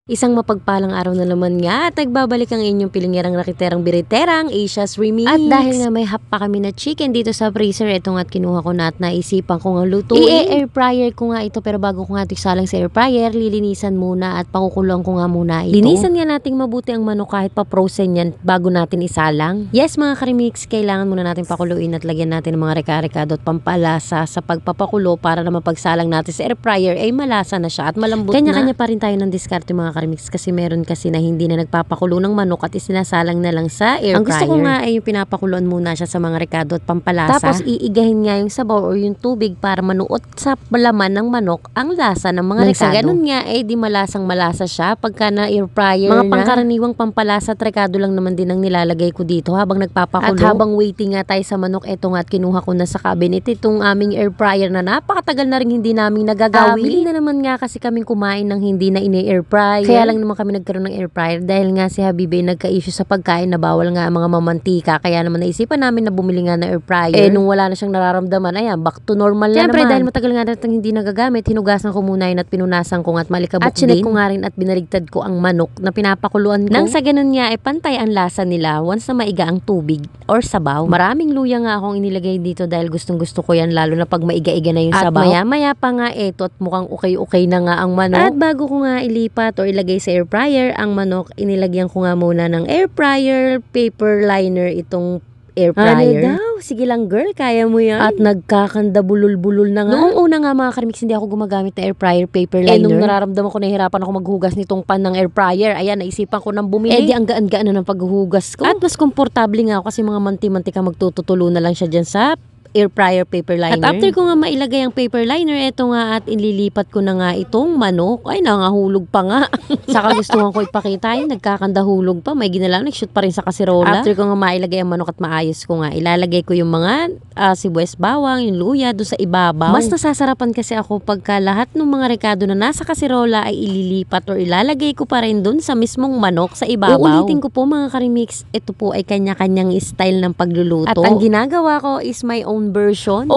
Isang mapagpalang araw na naman nga at nagbabalik ang inyong pilingirang rakiterang biriterang Asia's Remix. At dahil nga may hap pa kami na chicken dito sa freezer, ito nga at kinuha ko na at naisipan ko nga lutuin. I-air fryer ko nga ito, pero bago ko nga ito isalang sa air fryer, lilinisan muna at pakukulong ko nga muna ito. Linisan nga nating mabuti ang manok kahit pa-frozen yan bago natin isalang. Yes mga karimix, kailangan muna natin pakuluin at lagyan natin ng mga reka-rekado at pampalasa sa pagpapakulo para na mapagsalang natin sa air fryer ay malasa na siya at malambot na. Kanya-kanya pa rin tayo ng diskarte mga karimix, kasi meron kasi na hindi na nagpapakulo ng manok at isinasalang na lang sa air fryer. Ang gusto ko nga ay yung pinapakuluan muna siya sa mga rekado at pampalasa. Tapos iigahin nga yung sabaw or yung tubig para manuot sa laman ng manok ang lasa ng mga rekado. Sa ganun nga ay di malasang malasa siya pagka na air fryer mga na. Pangkaraniwang pampalasa at rekado lang naman din ang nilalagay ko dito habang nagpapakulo. At habang waiting nga tayo sa manok, eto nga at kinuha ko na sa cabinet itong aming air fryer na napakatagal na rin hindi namin nagagawi. Bili na naman nga kasi kaming kumain ng hindi na ini-air fryer. Kaya lang naman kami nagkaroon ng air fryer dahil nga si Habibi nagka-issue sa pagkain na bawal nga ang mga mamantika. Kaya naman naisipan namin na bumili nga ng air fryer. Nung wala na siyang nararamdaman, ayan, back to normal na naman. Siyempre dahil matagal nga natin hindi nagagamit, hinugasan ko muna yun at pinunasan ko nga at malikabok din. At chinek ko nga rin at binaligtad ko ang manok na pinapakuluan ko. Nang sa ganun nga ay pantay ang lasa nila once na maiga ang tubig or sabaw. Maraming luya nga akong inilagay dito dahil gustong gusto ko yan, lalo na pag maiga-iga na yung sabaw. At maya-maya pa nga eto at mukhang okay-okay na nga ang manok. At bago ko nga ilipat or ilagay sa air fryer ang manok, inilagyan ko nga muna ng air fryer paper liner itong air fryer. Ano daw? Sige lang girl, kaya mo yan. At nagkakanda bulol-bulol na nga. Noong una nga mga karimix, hindi ako gumagamit ng air fryer paper liner. Nung nararamdaman ko nahihirapan ako maghugas nitong pan ng air fryer, ayan, naisipan ko nang bumili. Di ang gaan-gaan na ng paghuhugas ko. At mas komportable nga ako kasi mga manti-mantika magtututulo na lang siya dyan sa air fryer paper liner. At after ko nga mailagay ang paper liner, eto nga at inlilipat ko na nga itong manok. Ay, nangahulog pa nga. Saka gustuhan ko ipakita yun, nagkakandahulog pa. May ginalaw, nag-shoot pa rin sa kasirola. After ko nga mailagay ang manok at maayos ko nga, ilalagay ko yung mga sibuyas bawang, yung luya doon sa ibabaw. Mas nasasarapan kasi ako pagka lahat ng mga rekado na nasa kasirola ay ililipat or ilalagay ko pa rin doon sa mismong manok sa ibabaw. Uulitin ko po mga karimix, ito po ay kanya-kanyang style ng pagluluto. At ang ginagawa ko is my own version.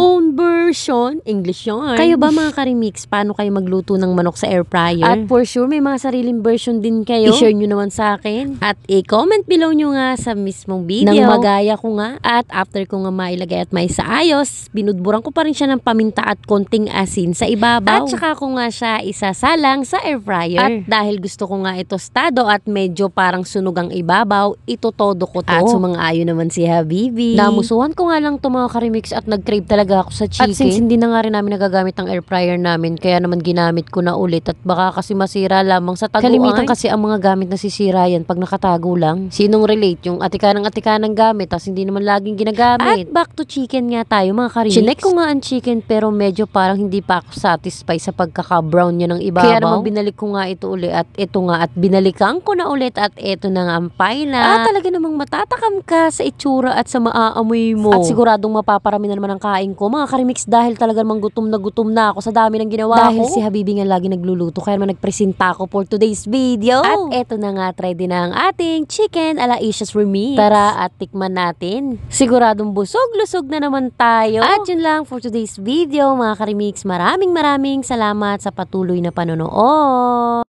English yun. Kayo ba mga karimix, paano kayo magluto ng manok sa air fryer? At for sure, may mga sariling version din kayo. I-share nyo naman sa akin. At i-comment below nyo nga sa mismong video. Nang magaya ko nga. At after ko nga mailagay at may saayos, binudburan ko pa rin siya ng paminta at konting asin sa ibabaw. At saka ko nga siya isasalang sa air fryer. At dahil gusto ko nga ito tostado at medyo parang sunog ang ibabaw, itotodo ko to. At sumang-ayo naman si Habibi. Namusuhan ko nga lang to mga karimix at nag-crave talaga ako sa chicken. At since hindi na nga rin namin nagagamit ang air fryer namin, kaya naman ginamit ko na ulit at baka kasi masira lamang sa taguan. Kalimitan kasi ang mga gamit na sisira yan pag nakatago lang. Sinong relate? Yung atikanang gamit tas hindi naman laging ginagamit. At back to chicken nga tayo mga karimix. Chinek ko nga ang chicken pero medyo parang hindi pa ako satisfied sa pagkaka-brown niya ng ibabaw. Kaya naman binalik ko nga ito ulit at ito nga at binalikan ko na ulit at ito na nga ang final. Talaga namang matatakam ka sa itsura at sa maaamoy mo. At siguradong mapaparami na naman ang kain ko mga karimix dahil talaga namang gutom na ako sa dami ng ginawa ko. Dahil si Habibi nga lagi nagluluto kaya naman nagpresenta ako for today's video. At eto na nga, try din na ang ating chicken ala Asia's Remix. Tara at tikman natin. Siguradong busog-lusog na naman tayo. At yun lang for today's video mga karimix. Maraming salamat sa patuloy na panonood.